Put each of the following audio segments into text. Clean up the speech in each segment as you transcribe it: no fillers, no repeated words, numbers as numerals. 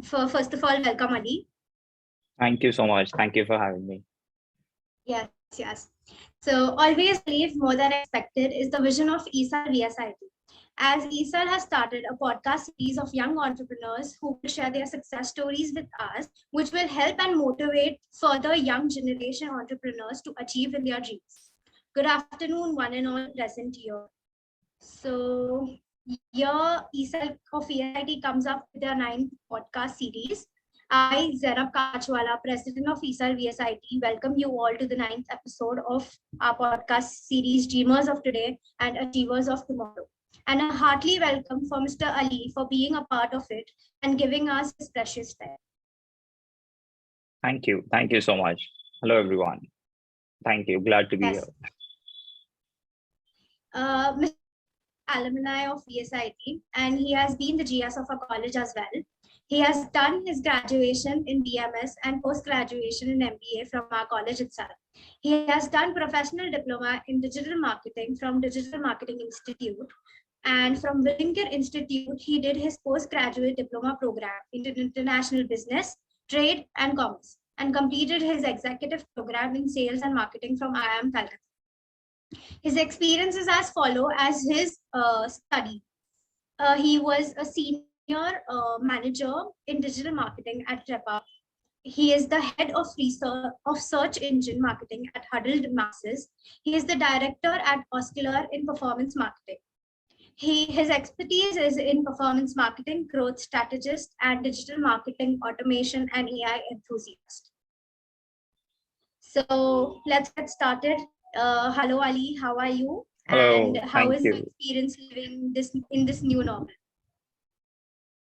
First of all, welcome, Ali. Thank you so much. Thank you for having me. Yes. So, always believe more than expected is the vision of E-Cell VSIT. As E-Cell has started a podcast series of young entrepreneurs who will share their success stories with us, which will help and motivate further young generation entrepreneurs to achieve in their dreams. Good afternoon, one and all present here. So, year E-Cell of VSIT comes up with their 9th podcast series. I, Zainab Kanchwala, President of E-Cell VSIT, welcome you all to the 9th episode of our podcast series, Dreamers of Today and Achievers of Tomorrow. And a heartily welcome for Mr. Ali for being a part of it and giving us his precious time. Thank you. Thank you so much. Hello, everyone. Thank you. Glad to be here. Mr. Alumni of VSIT, and he has been the GS of our college as well. He has done his graduation in BMS and post-graduation in MBA from our college itself. He has done professional diploma in digital marketing from Digital Marketing Institute. And from Willinger Institute, he did his postgraduate diploma program in international business, trade, and commerce, and completed his executive program in sales and marketing from IIM Calcutta. His experience is as follow as his study. He was a senior manager in digital marketing at Repa. He is the head of research of search engine marketing at Huddled Masses. He is the director at Oscular in performance marketing. His expertise is in performance marketing, growth strategist, and digital marketing, automation, and AI enthusiast. So let's get started. Hello, Ali. How are you? Hello. And how is your experience living in this new normal?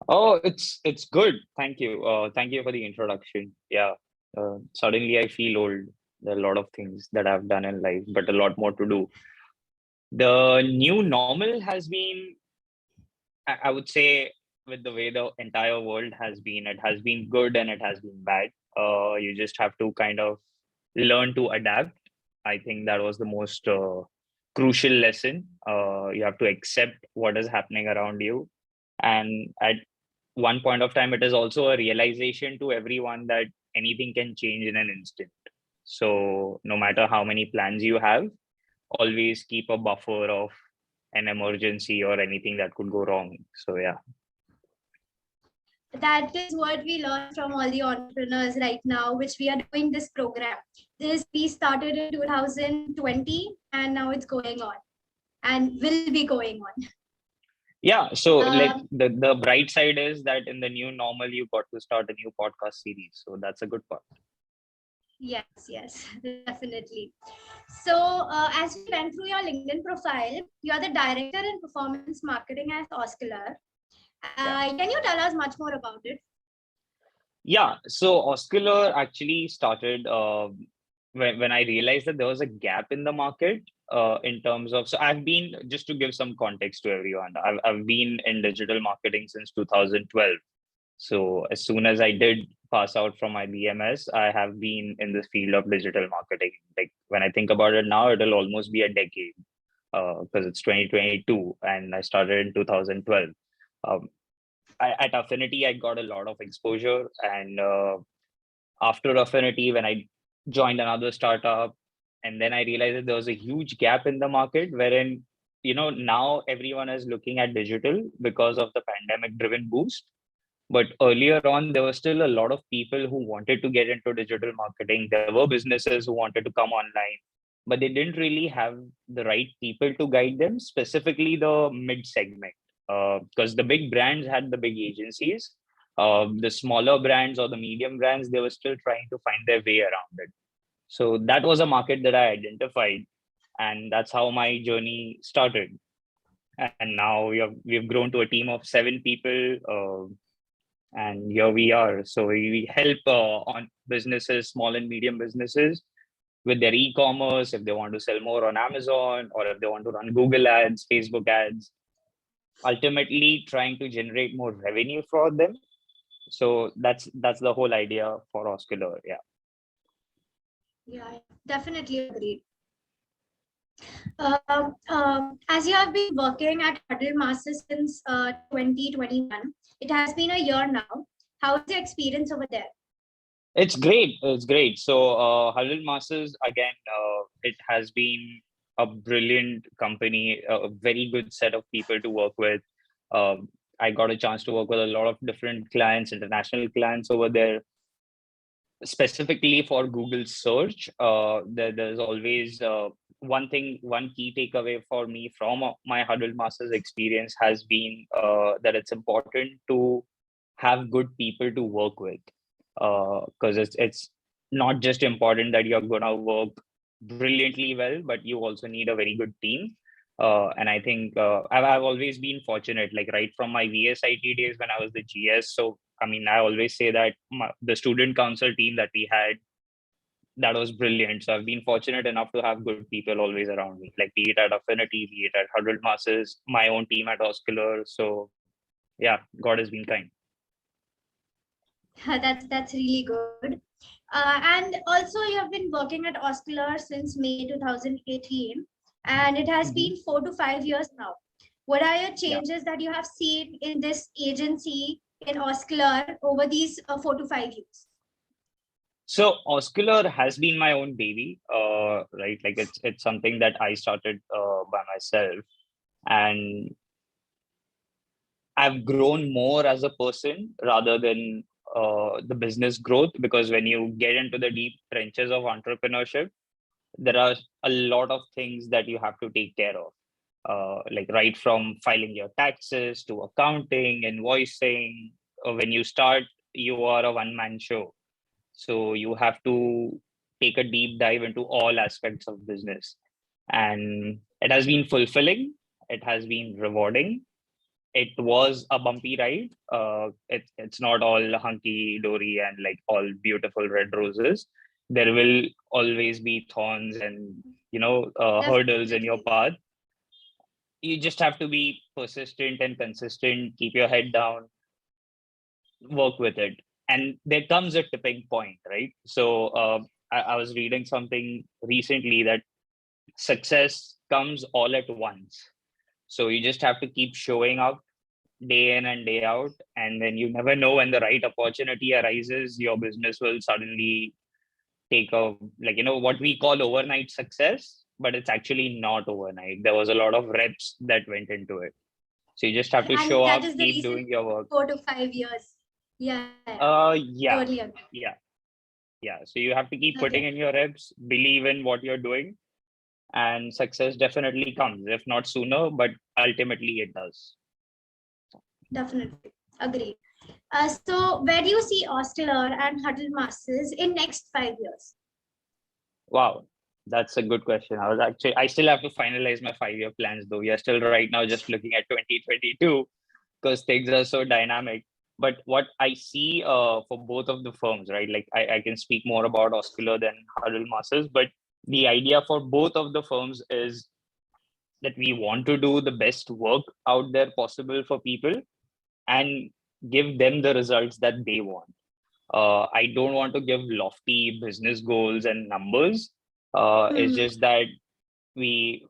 Oh, it's good. Thank you. Thank you for the introduction. Yeah. Suddenly I feel old. There are a lot of things that I've done in life, but a lot more to do. The new normal has been, I would say, with the way the entire world has been, it has been good and it has been bad. You just have to kind of learn to adapt. I think that was the most crucial lesson. You have to accept what is happening around you. And at one point of time, it is also a realization to everyone that anything can change in an instant. So no matter how many plans you have, always keep a buffer of an emergency or anything that could go wrong. So yeah. That is what we learn from all the entrepreneurs right now, which we are doing this program. We started in 2020 and now it's going on and will be going on. Yeah. So like the bright side is that in the new normal, you got to start a new podcast series. So that's a good part. Yes, definitely. So as we went through your LinkedIn profile, you are the director in performance marketing at Oscular. Can you tell us much more about it? Yeah, so Oscular actually started when I realized that there was a gap in the market in terms of, so I've been, just to give some context to everyone, I've been in digital marketing since 2012. So as soon as I did pass out from my BMS, I have been in the field of digital marketing. Like when I think about it now, it'll almost be a decade because it's 2022 and I started in 2012. At Affinity, I got a lot of exposure. And after Affinity, when I joined another startup, and then I realized that there was a huge gap in the market wherein, now everyone is looking at digital because of the pandemic driven boost. But earlier on, there were still a lot of people who wanted to get into digital marketing. There were businesses who wanted to come online, but they didn't really have the right people to guide them, specifically the mid segment. Because the big brands had the big agencies. The smaller brands or the medium brands, they were still trying to find their way around it. So that was a market that I identified. And that's how my journey started. And now we've grown to a team of 7 people. And here we are. So we help on businesses, small and medium businesses, with their e-commerce, if they want to sell more on Amazon, or if they want to run Google ads, Facebook ads, ultimately trying to generate more revenue for them. So that's the whole idea for Oscular. Yeah, definitely agreed. As you have been working at Huddle Masters since 2021, it has been a year now. How's your experience over there? It's great. It's great. So, Huddle Masters, again, it has been a brilliant company, a very good set of people to work with. I got a chance to work with a lot of different clients, international clients over there. Specifically for Google search, there's always one thing, one key takeaway for me from my Huddle Masters experience has been that it's important to have good people to work with, because it's not just important that you're gonna work brilliantly well, but you also need a very good team. And I think I've always been fortunate, like right from my VSIT days when I was the GS. So I mean, I always say that the student council team that we had, that was brilliant. So I've been fortunate enough to have good people always around me, like be it at Affinity, be it at Huddle Masters, my own team at Oscular. So yeah, God has been kind. That's really good. And also, you have been working at Oscular since May 2018, and it has been 4 to 5 years now. What are your changes that you have seen in this agency in Oscular over these 4 to 5 years? So Oscular has been my own baby, right? Like it's something that I started by myself, and I've grown more as a person rather than the business growth, because when you get into the deep trenches of entrepreneurship, there are a lot of things that you have to take care of, like right from filing your taxes to accounting, invoicing. When you start, you are a one-man show. So you have to take a deep dive into all aspects of business. And it has been fulfilling. It has been rewarding. It was a bumpy ride. It's not all hunky dory and like all beautiful red roses. There will always be thorns and hurdles in your path. You just have to be persistent and consistent. Keep your head down. Work with it, and there comes a tipping point, right? So I was reading something recently that success comes all at once. So you just have to keep showing up day in and day out, and then you never know when the right opportunity arises, your business will suddenly take a, like, what we call overnight success, but it's actually not overnight. There was a lot of reps that went into it. So you just have to show And that up, is the keep reason doing your work. 4 to 5 years. Yeah. Yeah. Totally agree. Yeah. So you have to keep putting in your reps, believe in what you're doing, and success definitely comes, if not sooner, but ultimately it does. Definitely. Agree. So where do you see Oscular and Huddle Masters in next 5 years? Wow. That's a good question. I still have to finalize my 5-year plans though. We are still right now just looking at 2022 because things are so dynamic. But what I see for both of the firms, right? Like I can speak more about Oscular than Huddle Masters, but the idea for both of the firms is that we want to do the best work out there possible for people and give them the results that they want. I don't want to give lofty business goals and numbers. It's just that we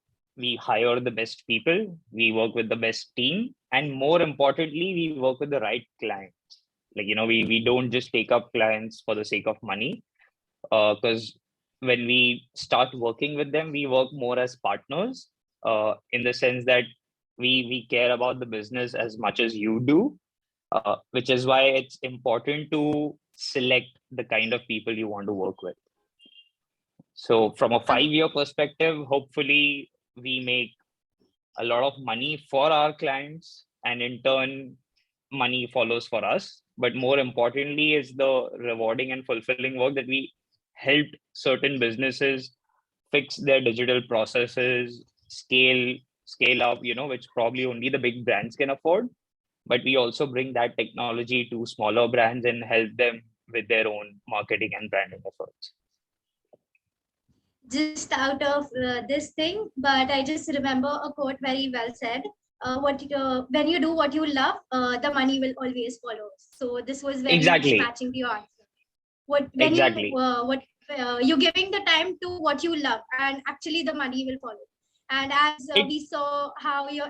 hire the best people, we work with the best team, and more importantly, we work with the right clients. Like, we don't just take up clients for the sake of money, because when we start working with them, we work more as partners, in the sense that we care about the business as much as you do, which is why it's important to select the kind of people you want to work with. So from a 5-year perspective, hopefully we make a lot of money for our clients, and in turn, money follows for us. But more importantly is the rewarding and fulfilling work that we helped certain businesses fix their digital processes, scale up, which probably only the big brands can afford. But we also bring that technology to smaller brands and help them with their own marketing and branding efforts. Just out of this thing, but I just remember a quote very well said. When you do what you love, the money will always follow. So this was very much matching to your answer. You're giving the time to what you love, and actually the money will follow. And as we saw how your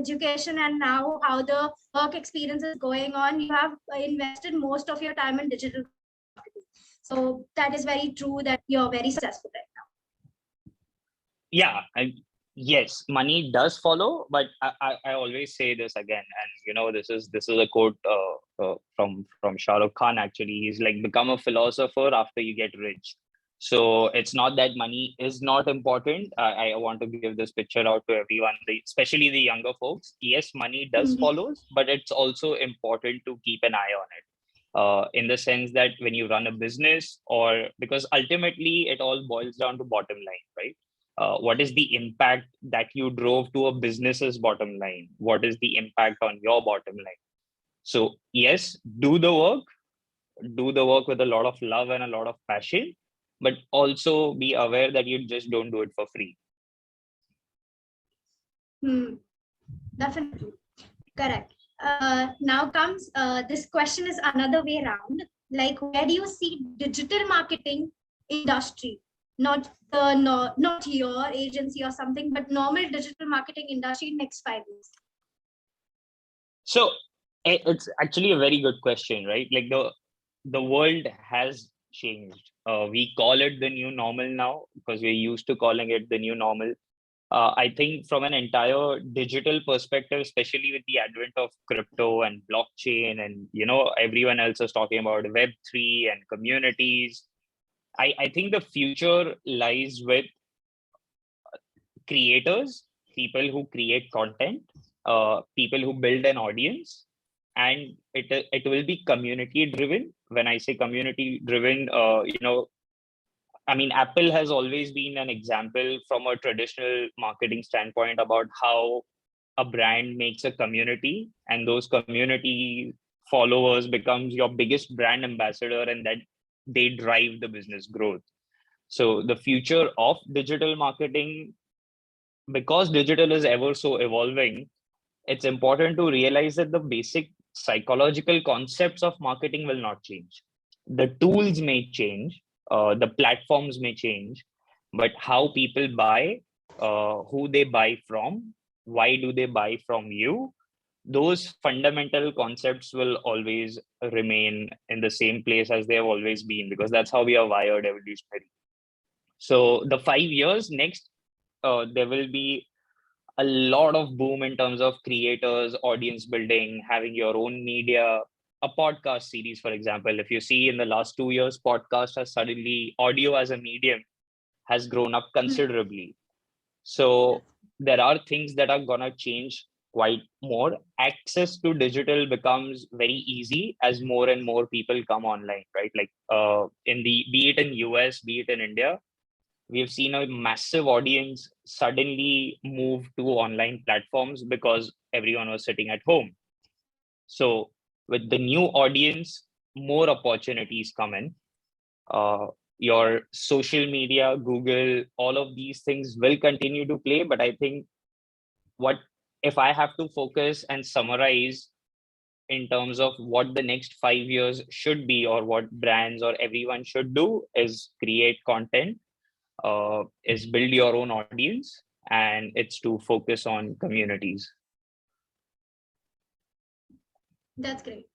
education and now how the work experience is going on, you have invested most of your time in digital marketing. So that is very true that you're very successful right now. Yeah, yes, money does follow, but I always say this again, and this is a quote from Shah Rukh Khan. Actually, he's like, become a philosopher after you get rich. So it's not that money is not important. I want to give this picture out to everyone, especially the younger folks. Yes, money does follows, but it's also important to keep an eye on it. In the sense that when you run a business, or because ultimately it all boils down to bottom line, right? What is the impact that you drove to a business's bottom line? What is the impact on your bottom line? So yes, do the work with a lot of love and a lot of passion, but also be aware that you just don't do it for free. Definitely. Correct. Now comes this question is another way around. Like, where do you see digital marketing industry? Not your agency or something, but normal digital marketing industry in next 5 years. So it's actually a very good question, right? Like the world has changed. We call it the new normal now because we're used to calling it the new normal. I think from an entire digital perspective, especially with the advent of crypto and blockchain, and everyone else is talking about Web3 and communities, I think the future lies with creators, people who create content, people who build an audience, and it will be community driven. When I say community driven, I mean, Apple has always been an example from a traditional marketing standpoint about how a brand makes a community, and those community followers becomes your biggest brand ambassador, and that they drive the business growth. So the future of digital marketing, because digital is ever so evolving, it's important to realize that the basic psychological concepts of marketing will not change. The tools may change, the platforms may change, but how people buy, who they buy from, why do they buy from you, those fundamental concepts will always remain in the same place as they have always been, because that's how we are wired evolutionary. So the 5 years next, there will be a lot of boom in terms of creators, audience building, having your own media, a podcast series, for example. If you see in the last 2 years, podcast has suddenly, audio as a medium has grown up considerably. So there are things that are gonna change quite more. Access to digital becomes very easy as more and more people come online, right? Like be it in US, be it in India, we've seen a massive audience suddenly move to online platforms because everyone was sitting at home. So with the new audience, more opportunities come in. Your social media, Google, all of these things will continue to play. But I think what if I have to focus and summarize in terms of what the next 5 years should be, or what brands or everyone should do, is create content, is build your own audience, and it's to focus on communities. That's great.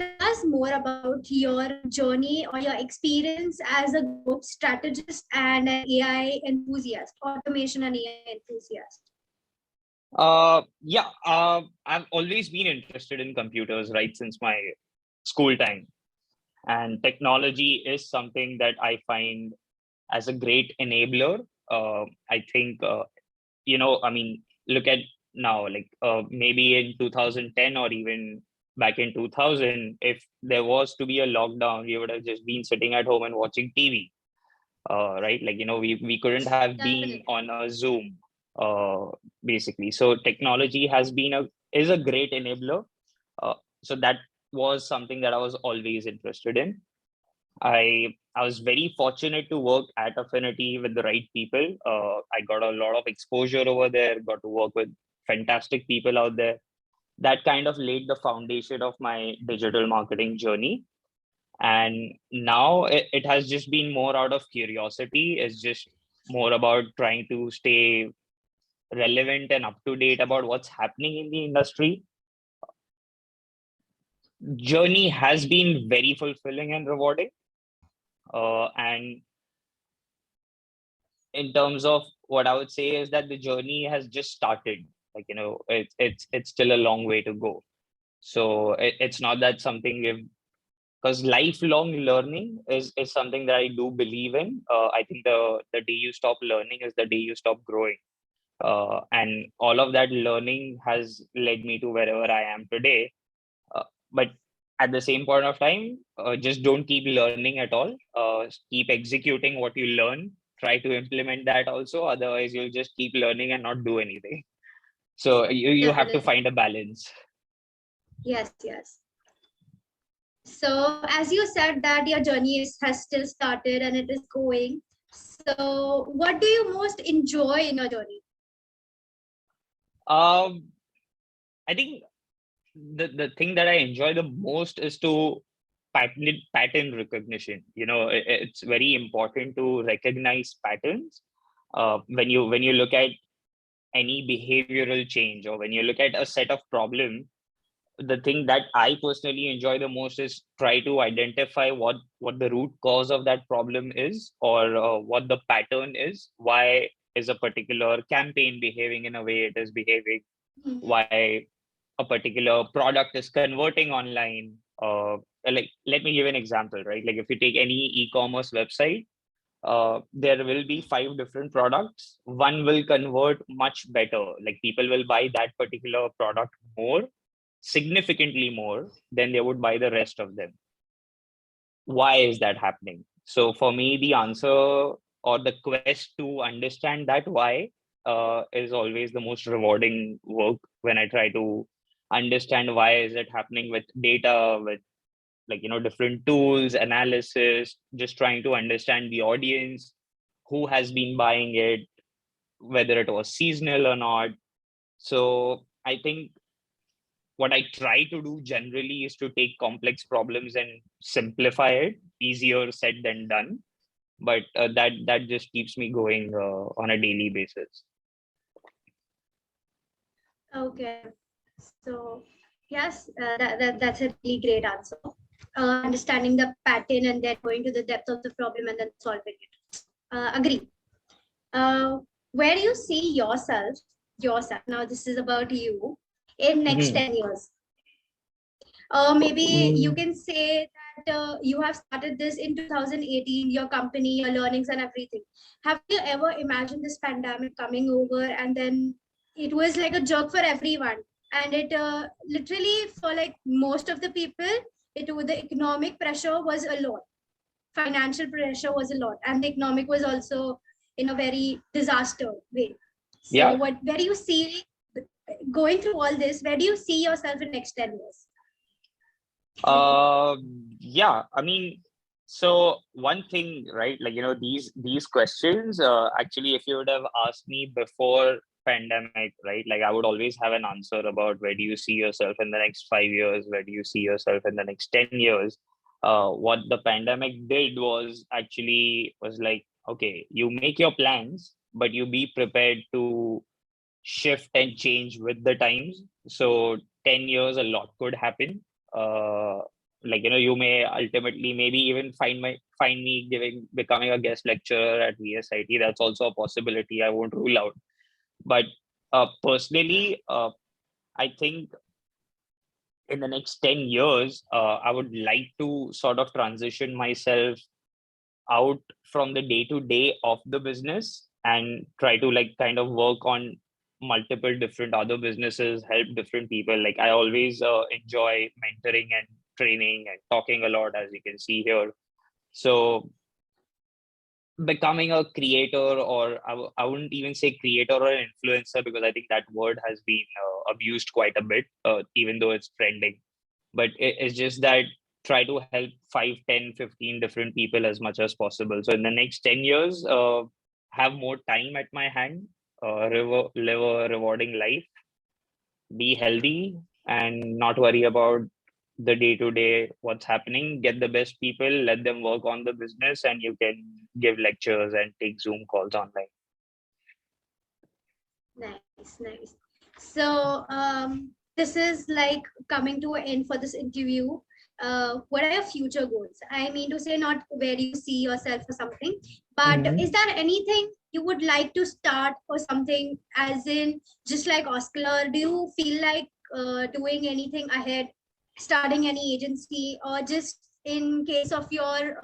Tell us more about your journey or your experience as a growth strategist and an AI enthusiast, automation and AI enthusiast. I've always been interested in computers right since my school time, and technology is something that I find as a great enabler. I think I mean, look at now, like maybe in 2010 or even back in 2000, if there was to be a lockdown, we would have just been sitting at home and watching TV, right? Like, we couldn't have been on a Zoom, basically. So technology is a great enabler. So that was something that I was always interested in. I was very fortunate to work at Affinity with the right people. I got a lot of exposure over there, got to work with fantastic people out there. That kind of laid the foundation of my digital marketing journey. And now it has just been more out of curiosity. It's just more about trying to stay relevant and up to date about what's happening in the industry. Journey has been very fulfilling and rewarding. And in terms of what I would say is that the journey has just started. Like, it's still a long way to go. So it's not that something we've, because lifelong learning is something that I do believe in. I think the day you stop learning is the day you stop growing. And all of that learning has led me to wherever I am today. But at the same point of time, just don't keep learning at all. Keep executing what you learn. Try to implement that also. Otherwise, you'll just keep learning and not do anything. So you have to Definitely. find a balance. Yes, yes. So as you said that your journey has still started and it is going. So what do you most enjoy in your journey? Um, I think the thing that I enjoy the most is to pattern recognition. It's very important to recognize patterns. When you look at any behavioral change, or when you look at a set of problem, the thing that I personally enjoy the most is try to identify what the root cause of that problem is, or what the pattern is. Why is a particular campaign behaving in a way it is behaving? Mhm. Why a particular product is converting online? Like, let me give an example, right? Like, if you take any e-commerce website, there will be 5 different products. One will convert much better. Like, people will buy that particular product more, significantly more than they would buy the rest of them. Why is that happening? So for me, the answer, or the quest to understand that why, is always the most rewarding work, when I try to understand why is it happening with data, with, like, different tools, analysis, just trying to understand the audience, who has been buying it, whether it was seasonal or not. So I think what I try to do generally is to take complex problems and simplify it. Easier said than done, but that just keeps me going on a daily basis. Okay. So yes, that's a really great answer. Understanding the pattern and then going to the depth of the problem and then solving it. Agree. Uh, where do you see yourself? Now this is about you in next Mhm. 10 years. Maybe you Mm. can say that you have started this in 2018, your company, your learnings and everything. Have you ever imagined this pandemic coming over and then it was like a joke for everyone? And it literally for like most of the people, the economic pressure was a lot. Financial pressure was a lot. And the economic was also in a very disaster way. So Yeah. where do you see going through all this, where do you see yourself in next 10 years? Yeah. I mean, so one thing, right? Like, these questions. Actually, if you would have asked me before pandemic, right? Like, I would always have an answer about where do you see yourself in the next 5 years? Where do you see yourself in the next 10 years? What the pandemic did was like, okay, you make your plans, but you be prepared to shift and change with the times. So 10 years, a lot could happen. Uh, like, you may ultimately maybe even find me becoming a guest lecturer at VSIT. That's also a possibility I won't rule out. But personally, I think in the next 10 years, I would like to sort of transition myself out from the day to day of the business and try to, like, kind of work on multiple different other businesses, help different people. Like, I always enjoy mentoring and training and talking a lot, as you can see here. So becoming a creator, or I wouldn't even say creator or an influencer, because I think that word has been abused quite a bit, even though it's trending. But it's just that try to help 5, 10, 15 different people as much as possible. So in the next 10 years, have more time at my hand, live a rewarding life, be healthy, and not worry about the day-to-day, what's happening, get the best people, let them work on the business, and you can give lectures and take Zoom calls online. Nice, nice. So this is like coming to an end for this interview. What are your future goals? I mean to say, not where you see yourself or something, but is there anything you would like to start or something, as in just like Oscar? Do you feel like doing anything ahead, starting any agency, or just in case of your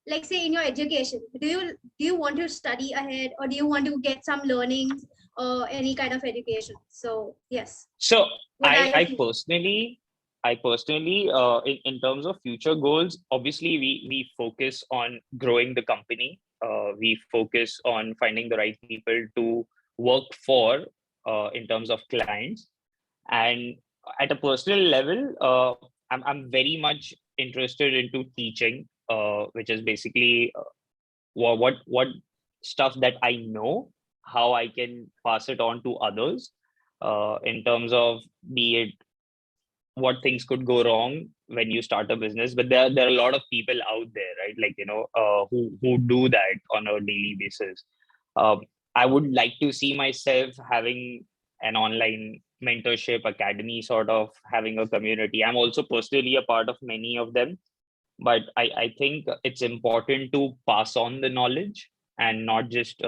like say in your education, do you want to study ahead, or do you want to get some learnings or any kind of education? So yes, So what are your I future? personally, in terms of future goals, obviously we focus on growing the company. We focus on finding the right people to work for in terms of clients. And at a personal level, I'm very much interested into teaching, which is basically what stuff that I know, how I can pass it on to others, in terms of be it what things could go wrong when you start a business. But there are a lot of people out there, right? Like, who do that on a daily basis. Um, I would like to see myself having an online mentorship academy, sort of having a community. I'm also personally a part of many of them, but I think it's important to pass on the knowledge and not just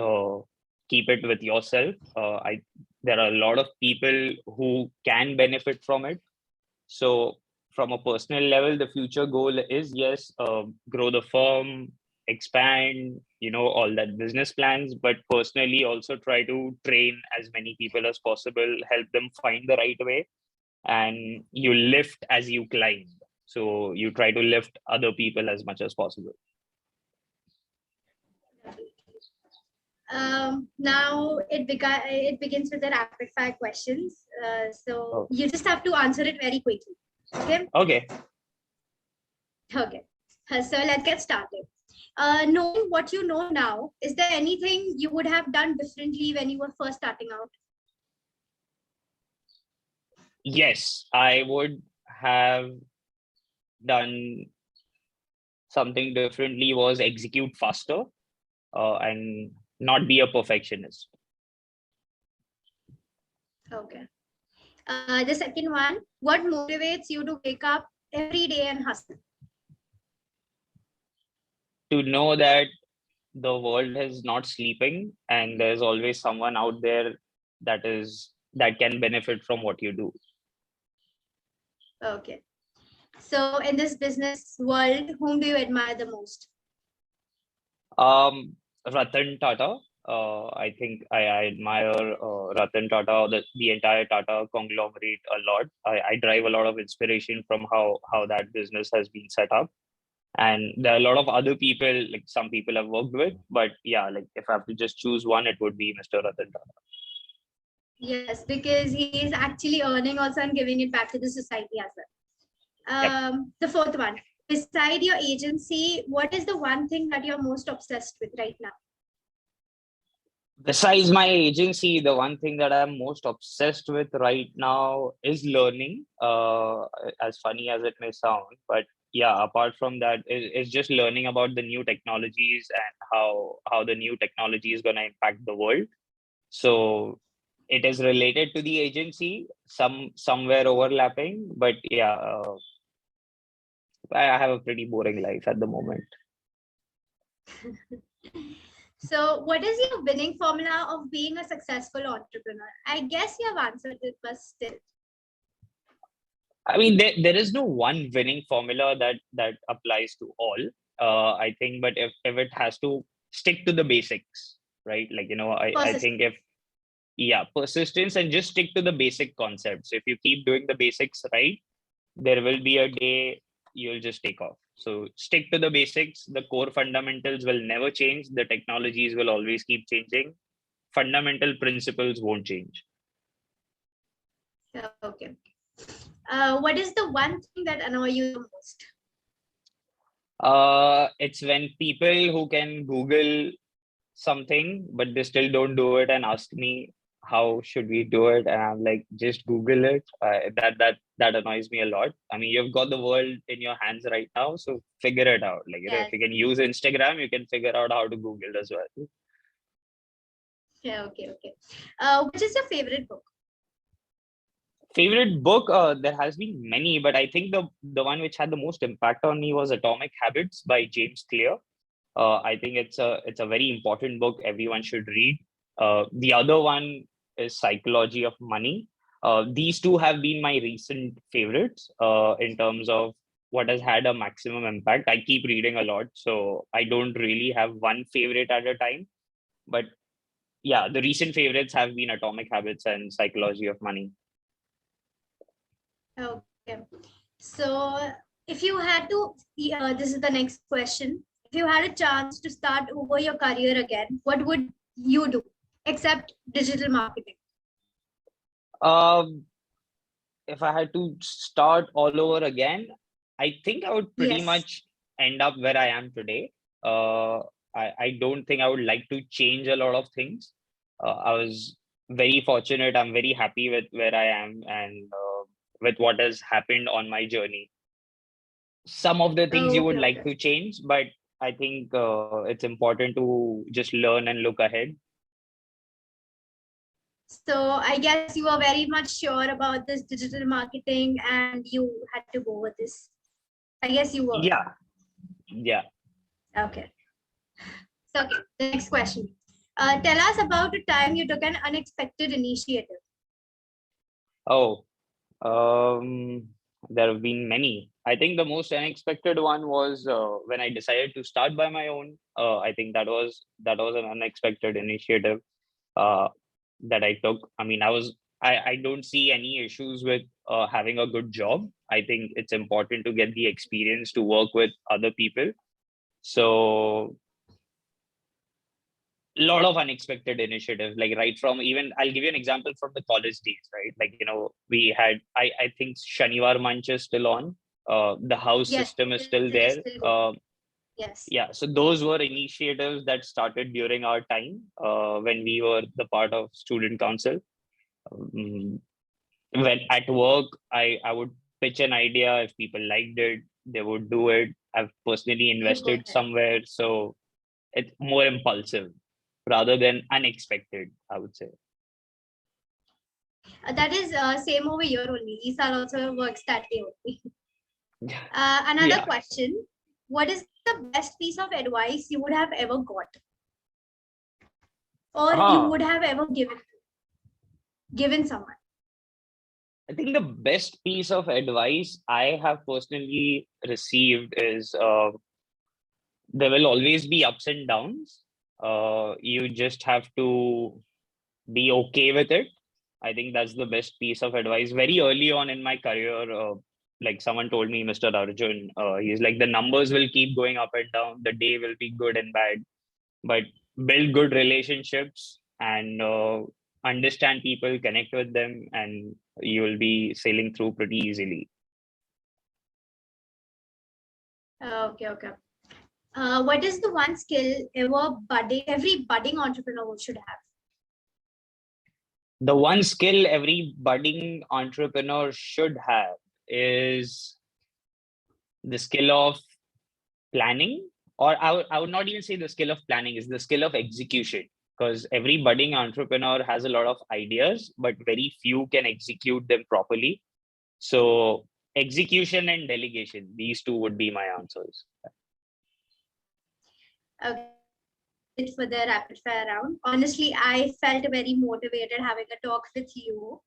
keep it with yourself. There are a lot of people who can benefit from it. So from a personal level, the future goal is, yes, grow the firm, expand, all that business plans, but personally also try to train as many people as possible, help them find the right way, and you lift as you climb. So you try to lift other people as much as possible. Now it begins with the rapid fire questions. So Oh, you just have to answer it very quickly. Okay. okay. Okay. So let's get started. Knowing what you know now, is there anything you would have done differently when you were first starting out? Yes, I would have done something differently, was execute faster, and not be a perfectionist. Okay. The second one, what motivates you to wake up every day and hustle? To know that the world is not sleeping and there's always someone out there that can benefit from what you do. Okay. So in this business world, whom do you admire the most? Ratan Tata. I think I admire Ratan Tata, the entire Tata conglomerate a lot. I drive a lot of inspiration from how that business has been set up. And there are a lot of other people, like some people I've worked with, but yeah, like if I have to just choose one, it would be Mr. Ratan Tata. Yes, because he is actually earning also and giving it back to the society as well. Yep. The fourth one, beside your agency, what is the one thing that you're most obsessed with right now? Besides my agency, the one thing that I'm most obsessed with right now is learning. As funny as it may sound, but yeah, apart from that, is just learning about the new technologies and how the new technology is going to impact the world. So it is related to the agency, somewhere overlapping, but yeah, I have a pretty boring life at the moment. So what is your winning formula of being a successful entrepreneur? I guess you have answered it, but still. I mean, there is no one winning formula that applies to all. I think, but if it has to stick to the basics, right? Like, I think if, yeah, persistence and just stick to the basic concepts. If you keep doing the basics right, there will be a day you'll just take off. So stick to the basics. The core fundamentals will never change. The technologies will always keep changing. Fundamental principles won't change. Okay. What is the one thing that annoys you the most? It's when people who can Google something, but they still don't do it and ask me how should we do it? And I'm like, just Google it. That annoys me a lot. I mean, you've got the world in your hands right now, so figure it out. Like, if Yes. you can use Instagram, you can figure out how to Google as well. Yeah, okay, okay. Which is your favorite book? Favorite book? There has been many, but I think the one which had the most impact on me was Atomic Habits by James Clear. I think it's a very important book everyone should read. The other one is Psychology of Money. These two have been my recent favorites in terms of what has had a maximum impact. I keep reading a lot, so I don't really have one favorite at a time. But yeah, the recent favorites have been Atomic Habits and Psychology of Money. Okay. So if you had to, this is the next question. If you had a chance to start over your career again, what would you do except digital marketing? Um, if I had to start all over again, I think I would pretty Yes. much end up where I am today. I don't think I would like to change a lot of things. I was very fortunate. I'm very happy with where I am and with what has happened on my journey. Some of the things you would Okay, like okay. to change, but I think it's important to just learn and look ahead. So I guess you are very much sure about this digital marketing and you had to go with this. I guess you were. Yeah, yeah. Okay. So, okay, the next question. Tell us about a time you took an unexpected initiative. Oh, there have been many. I think the most unexpected one was when I decided to start by my own. I think that was an unexpected initiative uh, that I took. I mean, I don't see any issues with having a good job. I think it's important to get the experience to work with other people. So lot of unexpected initiatives, like right from, even I'll give you an example from the college days, right? Like, we had, I think Shanivar Manch is still on. The house Yes, system is it still is there. still going. Yes. Yeah, so those were initiatives that started during our time when we were the part of student council. um, when at work, I would pitch an idea. If people liked it, they would do it. I've personally You go invested ahead. somewhere, so it's more impulsive rather than unexpected, I would say. That is same over here only. E-Cell also works that way only. Another Yeah. question. What is the best piece of advice you would have ever got or you Ah, would have ever given someone? I think the best piece of advice I have personally received is there will always be ups and downs. You just have to be okay with it. I think that's the best piece of advice. Very early on in my career, like someone told me, Mr. Arjun, he's like, the numbers will keep going up and down. The day will be good and bad, but build good relationships and understand people, connect with them, and you will be sailing through pretty easily. Okay, okay. What is the one skill every budding entrepreneur should have? The one skill every budding entrepreneur should have is the skill of planning, or I would not even say the skill of planning, is the skill of execution, because every budding entrepreneur has a lot of ideas, but very few can execute them properly. So execution and delegation, these two would be my answers. Okay, it for the rapid fire round. Honestly, I felt very motivated having a talk with you.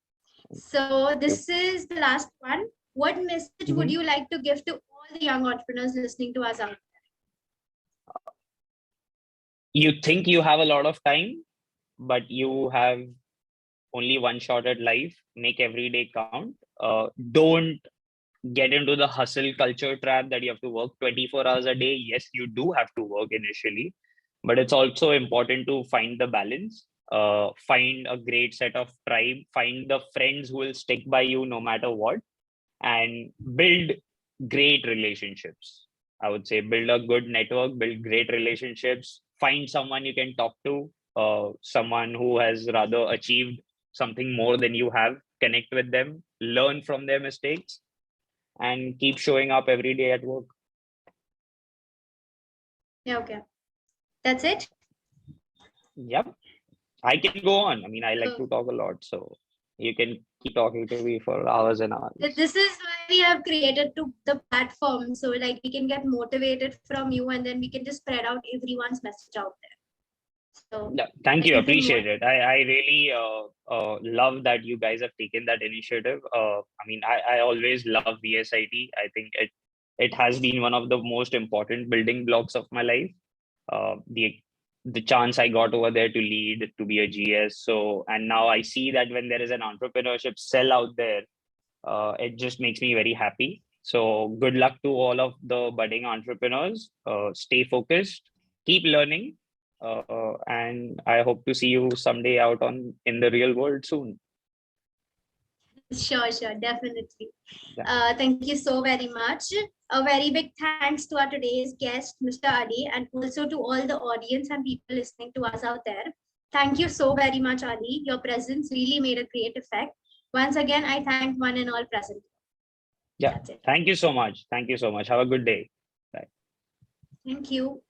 So this is the last one. What message would Mhm. you like to give to all the young entrepreneurs listening to us out You think you have a lot of time, but you have only one shot at life. Make every day count. Don't get into the hustle culture trap that you have to work 24 hours a day. Yes, you do have to work initially, but it's also important to find the balance. Find a great set of tribe, find the friends who will stick by you no matter what, and build great relationships. I would say build a good network, build great relationships, find someone you can talk to, someone who has rather achieved something more than you have, connect with them, learn from their mistakes, and keep showing up every day at work. Yeah, okay. That's it? Yep. I can go on. I mean, I like to talk a lot, so you can keep talking to me for hours and hours. This is why we have created the platform. So like we can get motivated from you, and then we can just spread out everyone's message out there. So yeah, thank you. anything Appreciate more? it. I really love that you guys have taken that initiative. I mean, I always love VSIT. I think it has been one of the most important building blocks of my life. The chance I got over there to lead, to be a GS. So, and now I see that when there is an entrepreneurship cell out there, it just makes me very happy. So good luck to all of the budding entrepreneurs. Stay focused, keep learning, and I hope to see you someday out in the real world soon. Sure, definitely. Yeah. Thank you so very much. A very big thanks to our today's guest, Mr. Ali, and also to all the audience and people listening to us out there. Thank you so very much, Ali. Your presence really made a great effect. Once again, I thank one and all present. Yeah. Thank you so much. Thank you so much. Have a good day. Bye. Thank you.